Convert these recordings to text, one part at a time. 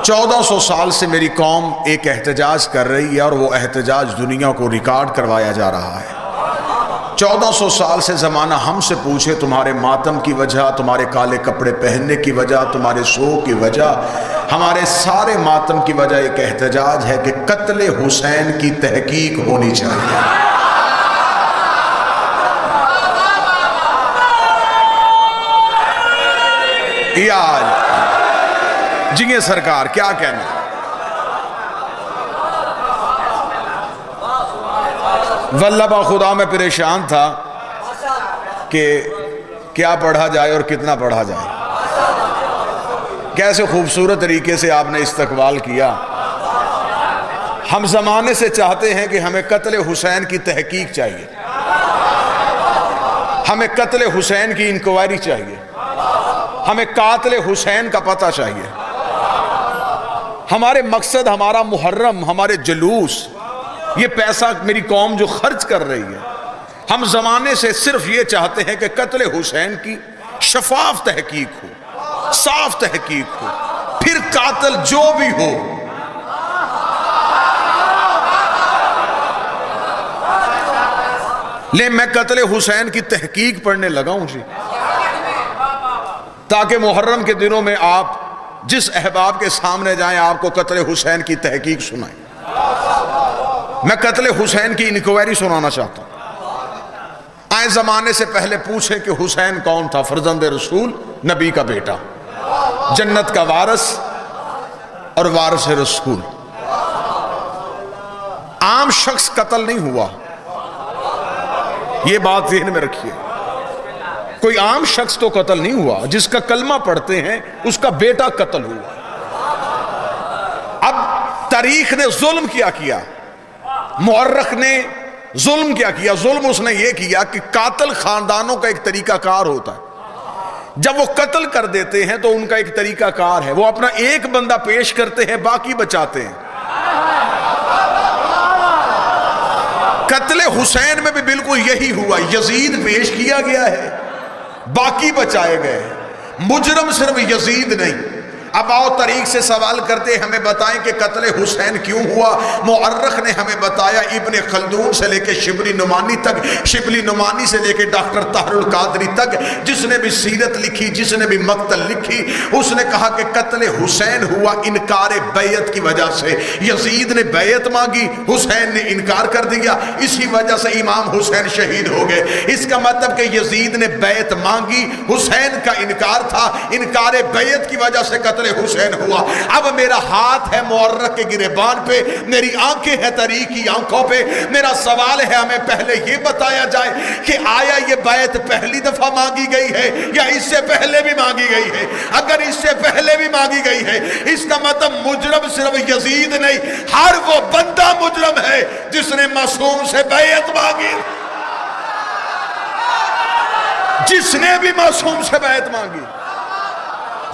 1400 سال سے میری قوم ایک احتجاج کر رہی ہے اور وہ احتجاج دنیا کو ریکارڈ کروایا جا رہا ہے۔ 1400 سال سے زمانہ ہم سے پوچھے تمہارے ماتم کی وجہ، تمہارے کالے کپڑے پہننے کی وجہ، تمہارے سوگ کی وجہ، ہمارے سارے ماتم کی وجہ ایک احتجاج ہے کہ قتل حسین کی تحقیق ہونی چاہیے۔ یہ آج جی سرکار کیا کہنا ہے؟ واللہ با خدا میں پریشان تھا کہ کیا پڑھا جائے اور کتنا پڑھا جائے۔ کیسے خوبصورت طریقے سے آپ نے استقبال کیا۔ ہم زمانے سے چاہتے ہیں کہ ہمیں قتل حسین کی تحقیق چاہیے، ہمیں قتل حسین کی انکوائری چاہیے، ہمیں قاتل حسین کا پتہ چاہیے۔ ہمارے مقصد، ہمارا محرم، ہمارے جلوس، یہ پیسہ میری قوم جو خرچ کر رہی ہے، ہم زمانے سے صرف یہ چاہتے ہیں کہ قتل حسین کی شفاف تحقیق ہو، صاف تحقیق ہو، پھر قاتل جو بھی ہو لے میں قتل حسین کی تحقیق پڑھنے لگا ہوں جی، تاکہ محرم کے دنوں میں آپ جس احباب کے سامنے جائیں آپ کو قتل حسین کی تحقیق سنائیں۔ میں قتل حسین کی انکوائری سنانا چاہتا ہوں۔ آئے زمانے سے پہلے پوچھیں کہ حسین کون تھا؟ فرزند رسول، نبی کا بیٹا، جنت کا وارث اور وارث رسول۔ عام شخص قتل نہیں ہوا، یہ بات ذہن میں رکھیے۔ کوئی عام شخص تو قتل نہیں ہوا، جس کا کلمہ پڑھتے ہیں اس کا بیٹا قتل ہوا۔ اب تاریخ نے ظلم کیا، مورخ نے ظلم کیا؟ ظلم اس نے یہ کیا کہ قاتل خاندانوں کا ایک طریقہ کار ہوتا ہے، جب وہ قتل کر دیتے ہیں تو ان کا ایک طریقہ کار ہے، وہ اپنا ایک بندہ پیش کرتے ہیں، باقی بچاتے ہیں۔ قتل حسین میں بھی بالکل یہی ہوا، یزید پیش کیا گیا ہے، باقی بچائے گئے ہیں۔ مجرم صرف یزید نہیں۔ اب آؤ طریق سے سوال کرتے ہمیں بتائیں کہ قتل حسین کیوں ہوا؟ مورخ نے ہمیں بتایا، ابن خلدون سے لے کے شبلی نعمانی تک، شبلی نعمانی سے لے کے ڈاکٹر طاہر القادری تک، جس نے بھی سیرت لکھی، جس نے بھی مقتل لکھی، اس نے کہا کہ قتل حسین ہوا انکار بیعت کی وجہ سے۔ یزید نے بیعت مانگی، حسین نے انکار کر دیا، اسی وجہ سے امام حسین شہید ہو گئے۔ اس کا مطلب کہ یزید نے بیعت مانگی، حسین کا انکار تھا، انکار بیعت کی وجہ سے قتل حسین ہوا۔ اب میرا ہاتھ ہے مورخ کے گریبان پہ، میری آنکھیں ہیں طریق کی آنکھوں پہ۔ میرا سوال ہے ہمیں پہلے یہ بتایا جائے کہ آیا یہ بیعت پہلی دفعہ مانگی گئی ہے یا اس سے پہلے بھی مانگی گئی ہے؟ اگر اس سے پہلے بھی مانگی گئی ہے، اس کا مطلب مجرم صرف یزید نہیں، ہر وہ بندہ مجرم ہے جس نے معصوم سے بیعت مانگی، جس نے بھی معصوم سے بیعت مانگی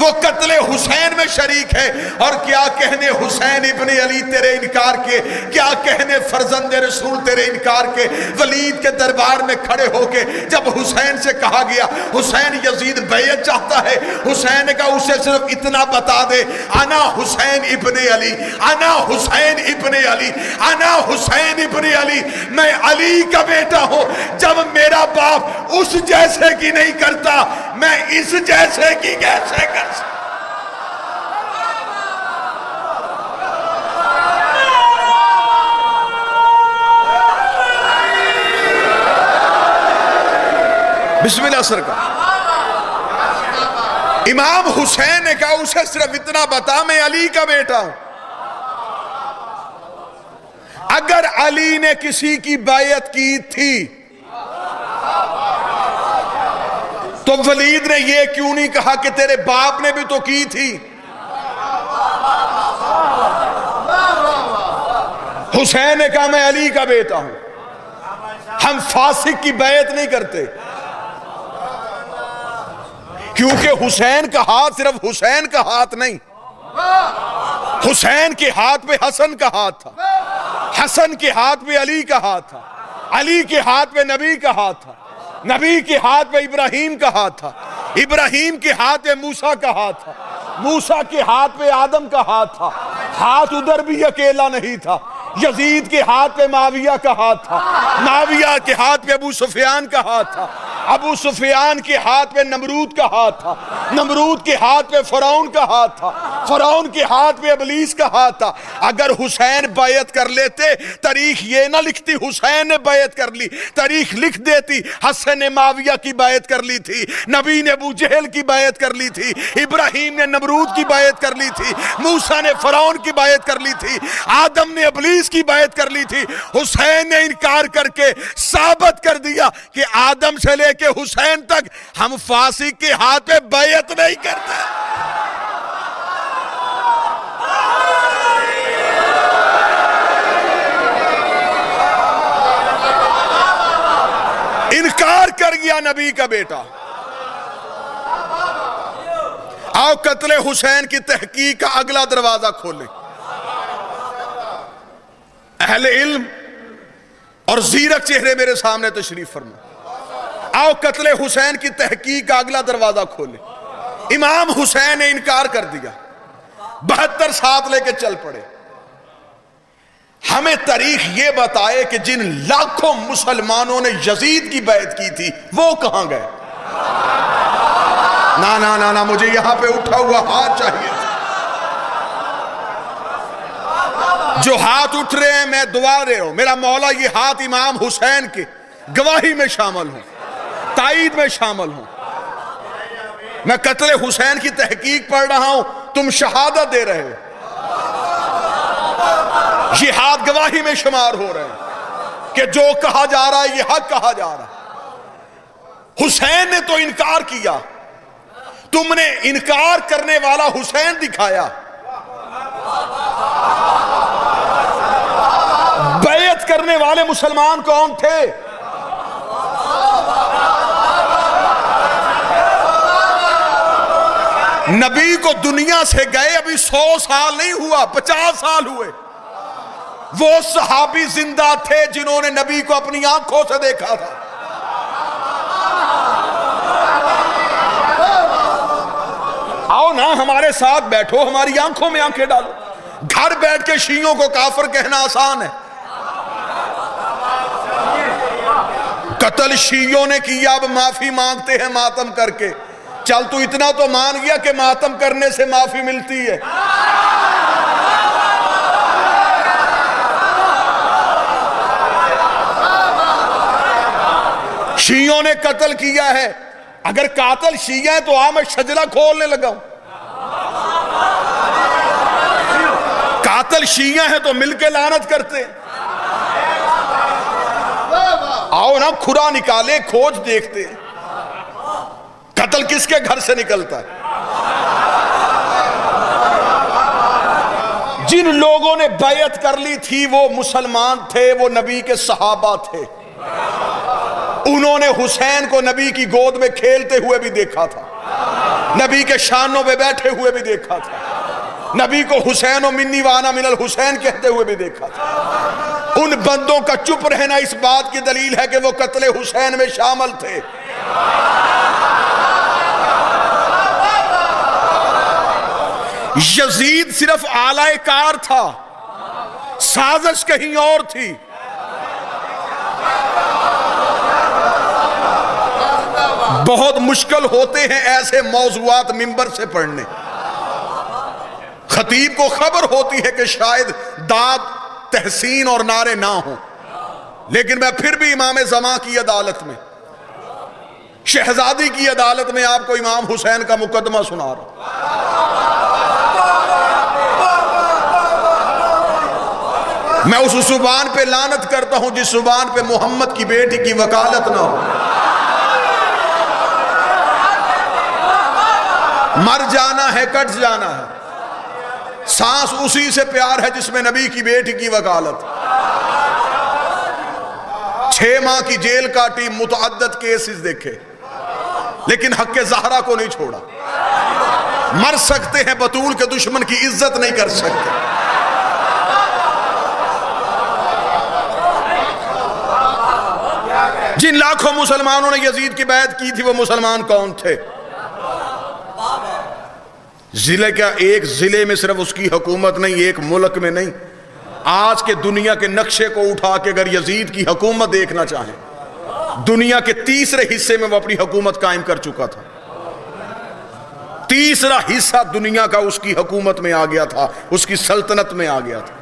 وہ قتل حسین میں شریک ہے۔ اور کیا کہنے حسین ابن علی تیرے انکار کے، کیا کہنے فرزند رسول تیرے انکار کے۔ ولید کے دربار میں کھڑے ہو کے جب حسین سے کہا گیا، حسین یزید بیعت چاہتا ہے، حسین نے کہا اسے صرف اتنا بتا دے، انا حسین ابن علی، انا حسین ابن علی، انا حسین ابن علی، میں علی کا بیٹا ہوں۔ جب میرا باپ اس جیسے کی نہیں کرتا، میں اس جیسے کی کیسے کر؟ بسم اللہ سرکار۔ امام حسین نے کہا اسے صرف اتنا بتا، میں علی کا بیٹا ہوں۔ اگر علی نے کسی کی بیعت کی تھی تو ولید نے یہ کیوں نہیں کہا کہ تیرے باپ نے بھی تو کی تھی؟ حسین نے کہا میں علی کا بیٹا ہوں۔ ہم فاسق کی بیعت نہیں کرتے، کیونکہ حسین کا ہاتھ صرف حسین کا ہاتھ نہیں، حسین کے ہاتھ پہ حسن کا ہاتھ تھا، حسن کے ہاتھ پہ علی کا ہاتھ تھا، علی کے ہاتھ پہ نبی کا ہاتھ تھا، نبی کے ہاتھ پہ ابراہیم کا ہاتھ تھا، ابراہیم کے ہاتھ پہ موسیٰ کا ہاتھ تھا، موسیٰ کے ہاتھ پہ آدم کا ہاتھ تھا، ہاتھ ادھر بھی اکیلا نہیں تھا، یزید کے ہاتھ پہ معاویہ کا ہاتھ تھا، معاویہ کے ہاتھ پہ ابو سفیان کا ہاتھ تھا، ابو سفیان کے ہاتھ پہ نمرود کا ہاتھ تھا، نمرود کے ہاتھ پہ فرعون کا ہاتھ تھا، فرعون کے ہاتھ پہ ابلیس کا ہاتھ تھا۔ اگر حسین بیعت کر لیتے، تاریخ یہ نہ لکھتی حسین نے بیعت کر لی، تاریخ لکھ دیتی حسن نے معاویہ کی بیعت کر لی تھی، نبی نے ابو جہل کی بیعت کر لی تھی، ابراہیم نے نمرود کی بیعت کر لی تھی، موسیٰ نے فرعون کی بیعت کر لی تھی، آدم نے ابلیس کی بیعت کر لی تھی۔ حسین نے انکار کر کے ثابت کر دیا کہ آدم سے لے کہ حسین تک ہم فاسق کے ہاتھ پہ بیعت نہیں کرتے۔ انکار کر گیا نبی کا بیٹا۔ آؤ قتل حسین کی تحقیق کا اگلا دروازہ کھولیں۔ اہل علم اور زیرک چہرے میرے سامنے تشریف فرما۔ آؤ قتل حسین کی تحقیق کا اگلا دروازہ کھولے۔ امام حسین نے انکار کر دیا، 72 ساتھ لے کے چل پڑے۔ ہمیں تاریخ یہ بتائے کہ جن لاکھوں مسلمانوں نے یزید کی بیعت کی تھی وہ کہاں گئے؟ نا مجھے یہاں پہ اٹھا ہوا ہاتھ چاہیے تھا۔ جو ہاتھ اٹھ رہے ہیں میں دعا دے رہا ہوں، میرا مولا یہ ہاتھ امام حسین کے گواہی میں شامل ہوں، تائید میں شامل ہوں۔ میں قتل حسین کی تحقیق پڑھ رہا ہوں، تم شہادت دے رہے ہو، یہ ہاتھ گواہی میں شمار ہو رہے ہیں کہ جو کہا جا رہا ہے یہ حق کہا جا رہا ہے۔ حسین نے تو انکار کیا، تم نے انکار کرنے والا حسین دکھایا۔ بیعت کرنے والے مسلمان کون تھے؟ نبی کو دنیا سے گئے ابھی 100 سال نہیں ہوا، 50 سال ہوئے۔ وہ صحابی زندہ تھے جنہوں نے نبی کو اپنی آنکھوں سے دیکھا تھا۔ آؤ نا ہمارے ساتھ بیٹھو، ہماری آنکھوں میں آنکھیں ڈالو۔ گھر بیٹھ کے شیعوں کو کافر کہنا آسان ہے۔ قتل شیعوں نے کیا، اب معافی مانگتے ہیں ماتم کر کے۔ چل تو اتنا تو مان گیا کہ ماتم کرنے سے معافی ملتی ہے۔ شیعوں نے قتل کیا ہے، اگر قاتل شیعہ ہے تو میں شجرہ کھولنے لگا ہوں۔ قاتل شیعہ ہے تو مل کے لعنت کرتے۔ آؤ نا کھرا نکالے، کھوج دیکھتے قتل کس کے گھر سے نکلتا ہے۔ جن لوگوں نے بیعت کر لی تھی وہ مسلمان تھے، وہ نبی کے صحابہ تھے۔ انہوں نے حسین کو نبی کی گود میں کھیلتے ہوئے بھی دیکھا تھا، نبی کے شانوں پہ بیٹھے ہوئے بھی دیکھا تھا، نبی کو حسین و منی وانا من الحسین کہتے ہوئے بھی دیکھا تھا۔ ان بندوں کا چپ رہنا اس بات کی دلیل ہے کہ وہ قتل حسین میں شامل تھے۔ یزید صرف آلہ کار تھا، سازش کہیں اور تھی۔ بہت مشکل ہوتے ہیں ایسے موضوعات منبر سے پڑھنے۔ خطیب کو خبر ہوتی ہے کہ شاید داد، تحسین اور نعرے نہ ہوں، لیکن میں پھر بھی امام زمان کی عدالت میں، شہزادی کی عدالت میں آپ کو امام حسین کا مقدمہ سنا رہا ہوں۔ میں اس زبان پہ لعنت کرتا ہوں جس زبان پہ محمد کی بیٹی کی وکالت نہ ہو۔ مر جانا ہے، کٹ جانا ہے، سانس اسی سے پیار ہے جس میں نبی کی بیٹی کی وکالت۔ 6 ماہ کی جیل کاٹی، متعدد کیسز دیکھے، لیکن حق زہرا کو نہیں چھوڑا۔ مر سکتے ہیں، بطول کے دشمن کی عزت نہیں کر سکتے۔ جن لاکھوں مسلمانوں نے یزید کی بیعت کی تھی وہ مسلمان کون تھے؟ ضلع کا ایک ضلع میں صرف اس کی حکومت نہیں، ایک ملک میں نہیں، آج کے دنیا کے نقشے کو اٹھا کے اگر یزید کی حکومت دیکھنا چاہیں، دنیا کے تیسرے حصے میں وہ اپنی حکومت قائم کر چکا تھا، تیسرا حصہ دنیا کا اس کی حکومت میں آ گیا تھا، اس کی سلطنت میں آ گیا تھا۔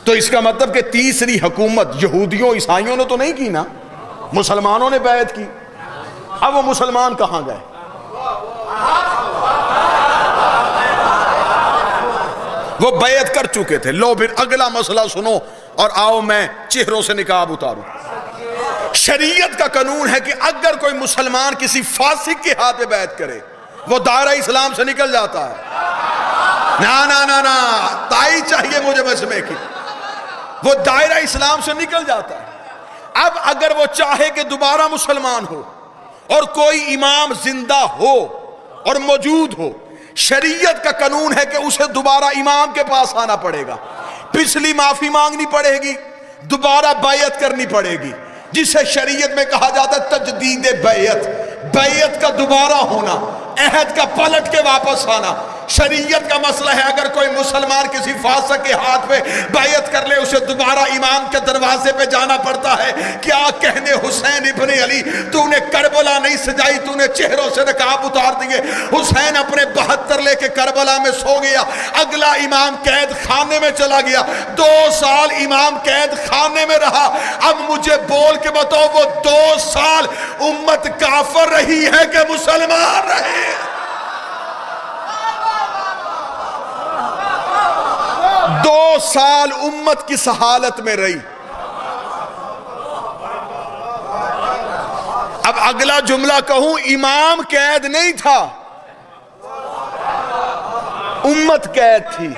تو اس کا مطلب کہ تیسری حکومت یہودیوں عیسائیوں نے تو نہیں کی نا، مسلمانوں نے بیعت کی۔ اب وہ مسلمان کہاں گئے؟ وہ بیعت کر چکے تھے۔ لو پھر اگلا مسئلہ سنو اور آؤ میں چہروں سے نقاب اتاروں۔ شریعت کا قانون ہے کہ اگر کوئی مسلمان کسی فاسق کے ہاتھ میں بیعت کرے وہ دائرہ اسلام سے نکل جاتا ہے۔ نا تائی چاہیے مجھے مسئلے کی، وہ دائرہ اسلام سے نکل جاتا ہے۔ اب اگر وہ چاہے کہ دوبارہ مسلمان ہو اور کوئی امام زندہ ہو اور موجود ہو، شریعت کا قانون ہے کہ اسے دوبارہ امام کے پاس آنا پڑے گا، پچھلی معافی مانگنی پڑے گی، دوبارہ بیعت کرنی پڑے گی، جسے شریعت میں کہا جاتا ہے تجدید بیعت، بیعت کا دوبارہ ہونا، عہد کا پلٹ کے واپس آنا۔ شریعت کا مسئلہ ہے اگر کوئی مسلمان کسی فاسق کے ہاتھ میں بیعت کر لے اسے دوبارہ امام کے دروازے پہ جانا پڑتا ہے۔ کیا کہنے حسین ابن علی، تو نے کربلا نہیں سجائی، تو نے چہروں سے نقاب اتار دیے۔ حسین اپنے 72 لے کے کربلا میں سو گیا، اگلا امام قید خانے میں چلا گیا، 2 سال امام قید خانے میں رہا۔ اب مجھے بول کے بتاؤ وہ 2 سال امت کافر رہی ہے کہ مسلمان رہے؟ 2 سال امت کس حالت میں رہی؟ اب اگلا جملہ کہوں، امام قید نہیں تھا، امت قید تھی۔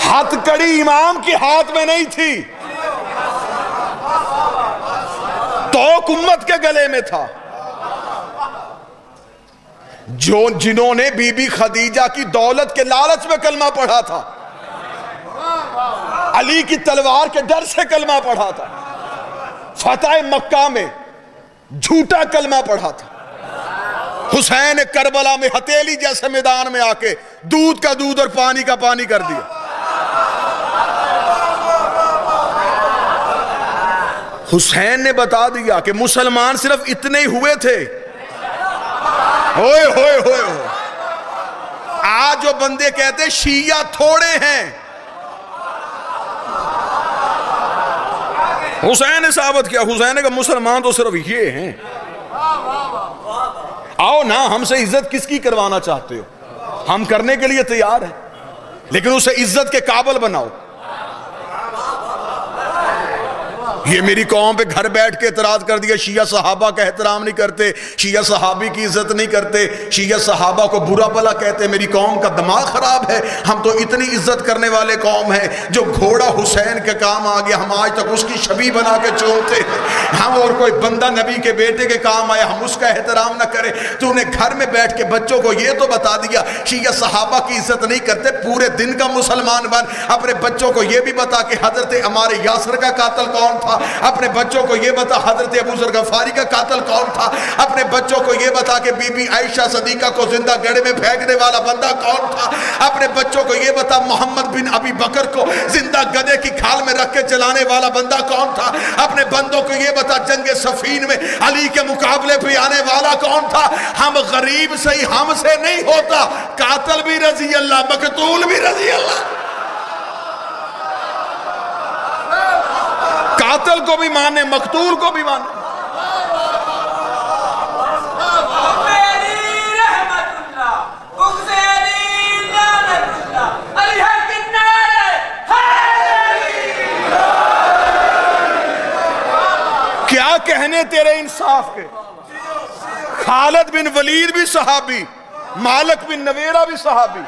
ہتھ کڑی امام کے ہاتھ میں نہیں تھی، توق امت کے گلے میں تھا۔ جنہوں نے بی بی خدیجہ کی دولت کے لالچ میں کلمہ پڑھا تھا، علی کی تلوار کے ڈر سے کلمہ پڑھا تھا، فتح مکہ میں جھوٹا کلمہ پڑھا تھا، حسین کربلا میں ہتھیلی جیسے میدان میں آ کے دودھ کا دودھ اور پانی کا پانی کر دیا۔ حسین نے بتا دیا کہ مسلمان صرف اتنے ہی ہوئے تھے۔ ہوئے ہوئے ہوئے ہوئے آج جو بندے کہتے شیعہ تھوڑے ہیں، حسین نے ثابت کیا، حسین نے کہا مسلمان تو صرف یہ ہیں۔ آؤ نا، ہم سے عزت کس کی کروانا چاہتے ہو؟ ہم کرنے کے لیے تیار ہیں، لیکن اسے عزت کے قابل بناؤ۔ یہ میری قوم پہ گھر بیٹھ کے اعتراض کر دیا، شیعہ صحابہ کا احترام نہیں کرتے، شیعہ صحابی کی عزت نہیں کرتے، شیعہ صحابہ کو برا بھلا کہتے۔ میری قوم کا دماغ خراب ہے، ہم تو اتنی عزت کرنے والے قوم ہیں، جو گھوڑا حسین کے کام آ گیا ہم آج تک اس کی شبیہ بنا کے چومتے ہیں۔ ہم اور کوئی بندہ نبی کے بیٹے کے کام آیا ہم اس کا احترام نہ کریں۔ تو انہیں گھر میں بیٹھ کے بچوں کو یہ تو بتا دیا شیعہ صحابہ کی عزت نہیں کرتے، پورے دن کا مسلمان بن۔ اپنے بچوں کو یہ بھی بتا کہ حضرت عمار یاسر کا قاتل کون تھا، اپنے بچوں کو یہ بتا حضرت ابو ذر غفاری کا قاتل کون تھا، اپنے بچوں کو یہ بتا کہ بی بی عائشہ صدیقہ کو زندہ گڑھے میں پھینکنے والا بندہ کون تھا، اپنے بچوں کو یہ بتا محمد بن ابی بکر کو زندہ گدھے کی کھال میں رکھ کے چلانے والا بندہ کون تھا، اپنے بندوں کو یہ بتا جنگ صفین میں علی کے مقابلے پہ آنے والا کون تھا۔ ہم غریب سے ہی ہم سے نہیں ہوتا، قاتل بھی رضی اللہ، مقتول بھی رضی اللہ، قاتل کو بھی مانے مقتول کو بھی مانے۔ کیا کہنے تیرے انصاف کے؟ خالد بن ولید بھی صحابی، مالک بن نویرہ بھی صحابی،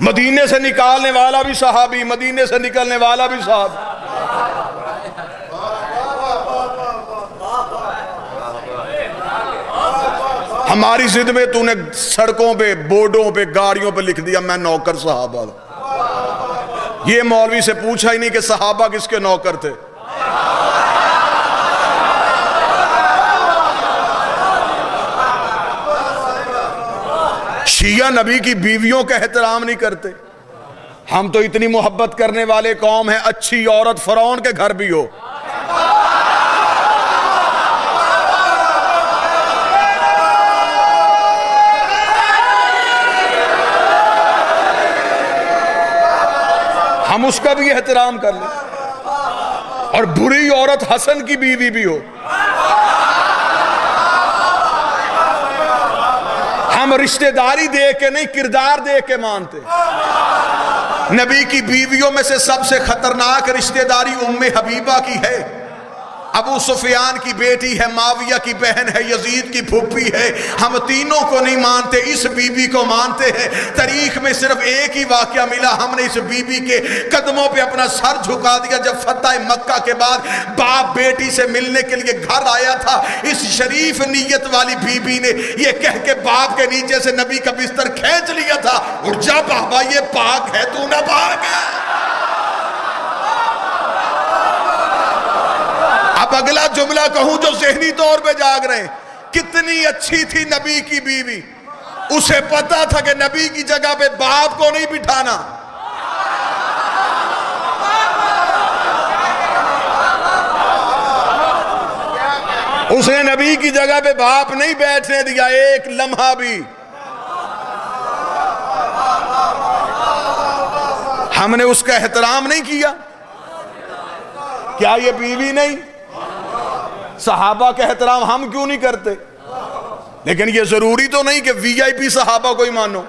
مدینے سے نکالنے والا بھی صحابی، مدینے سے نکلنے والا بھی صحابی۔ ہماری ضد میں تو نے سڑکوں پہ بورڈوں پہ گاڑیوں پہ لکھ دیا میں نوکر صحابہ۔ یہ مولوی سے پوچھا ہی نہیں کہ صحابہ کس کے نوکر تھے. شیعہ نبی کی بیویوں کا احترام نہیں کرتے. ہم تو اتنی محبت کرنے والے قوم ہیں, اچھی عورت فرعون کے گھر بھی ہو. ہم اس کا بھی احترام کر لیں. اور بری عورت حسن کی بیوی بھی ہو. ہم رشتہ داری دیکھ کے نہیں, کردار دیکھ کے مانتے. نبی کی بیویوں میں سے سب سے خطرناک رشتہ داری ام حبیبہ کی ہے. ابو سفیان کی بیٹی ہے, معاویہ کی بہن ہے, یزید کی پھوپھی ہے. ہم تینوں کو نہیں مانتے, اس بی بی کو مانتے ہیں. تاریخ میں صرف ایک ہی واقعہ ملا, ہم نے اس بی بی کے قدموں پہ اپنا سر جھکا دیا جب فتح مکہ کے بعد باپ بیٹی سے ملنے کے لیے گھر آیا تھا. اس شریف نیت والی بی بی نے یہ کہہ کے باپ کے نیچے سے نبی کا بستر کھینچ لیا تھا, اٹھ جا بابا, یہ پاک ہے, تو نہ پاک ہے. اب اگلا جملہ کہوں جو ذہنی طور پہ جاگ رہے ہیں, کتنی اچھی تھی نبی کی بیوی. اسے پتا تھا کہ نبی کی جگہ پہ باپ کو نہیں بٹھانا. اس نے نبی کی جگہ پہ باپ نہیں بیٹھنے دیا ایک لمحہ بھی. ہم نے اس کا احترام نہیں کیا. کیا یہ بیوی نہیں؟ صحابہ کا احترام ہم کیوں نہیں کرتے؟ لیکن یہ ضروری تو نہیں کہ وی آئی پی صحابہ کو ہی مانو.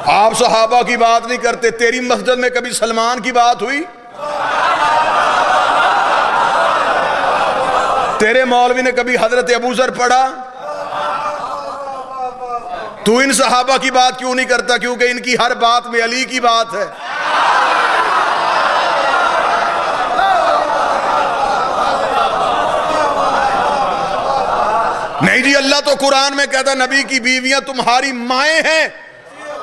آپ صحابہ کی بات نہیں کرتے. تیری مسجد میں کبھی سلمان کی بات ہوئی؟ تیرے مولوی نے کبھی حضرت ابو ذر پڑھا؟ تو ان صحابہ کی بات کیوں نہیں کرتا؟ کیونکہ ان کی ہر بات میں علی کی بات ہے. نہیں جی, اللہ تو قرآن میں کہتا نبی کی بیویاں تمہاری مائیں ہیں.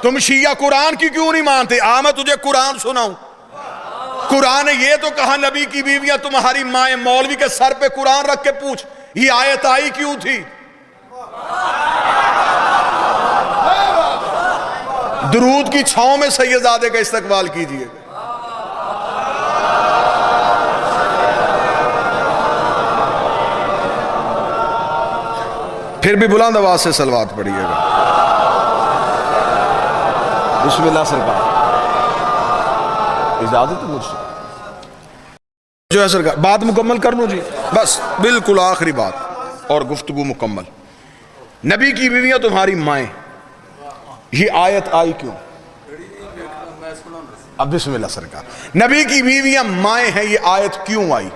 تم شیعہ قرآن کی کیوں نہیں مانتے؟ میں تجھے قرآن سناؤں. قرآن نے یہ تو کہا نبی کی بیویاں تمہاری مائیں. مولوی کے سر پہ قرآن رکھ کے پوچھ یہ آیت آئی کیوں تھی؟ درود کی چھاؤں میں سیدزادے کا استقبال کیجئے. پھر بھی بلند آواز سے صلوات پڑھیے گا. بسم اللہ سرکار. اجازت ہے مجھ سے جو ہے سرکار, بات مکمل کر لوں جی, بس بالکل آخری بات اور گفتگو مکمل. نبی کی بیویاں تمہاری مائیں, یہ آیت آئی کیوں؟ اب بسم اللہ سرکار. نبی کی بیویاں مائیں ہیں, یہ آیت کیوں آئی؟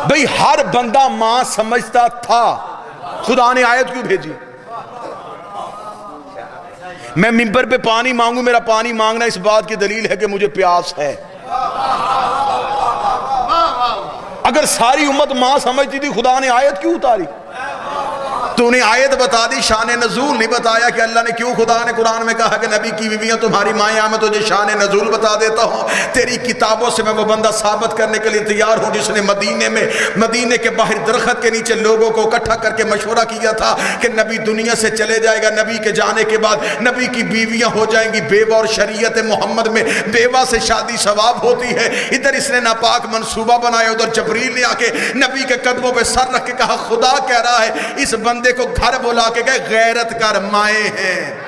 بھئی ہر بندہ ماں سمجھتا تھا, خدا نے آیت کیوں بھیجی؟ میں منبر پہ پانی مانگوں, میرا پانی مانگنا اس بات کی دلیل ہے کہ مجھے پیاس ہے. اگر ساری امت ماں سمجھتی تھی, خدا نے آیت کیوں اتاری؟ تو انہیں آیت بتا دی, شان نزول نہیں بتایا کہ اللہ نے کیوں. خدا نے قرآن میں کہا کہ نبی کی بیویاں تمہاری مائیں. میں تجھے شان نزول بتا دیتا ہوں. تیری کتابوں سے میں وہ بندہ ثابت کرنے کے لیے تیار ہوں جس نے مدینے کے باہر درخت کے نیچے لوگوں کو اکٹھا کر کے مشورہ کیا تھا کہ نبی دنیا سے چلے جائے گا, نبی کے جانے کے بعد نبی کی بیویاں ہو جائیں گی بیوہ, اور شریعت محمد میں بیوہ سے شادی ثواب ہوتی ہے. ادھر اس نے ناپاک منصوبہ بنایا, ادھر جبریل نے آ کے نبی کے قدموں پہ سر رکھ کے کہا خدا کہہ رہا ہے اس بندے کو گھر بلا کے گئے, غیرت کر, مائیں ہیں.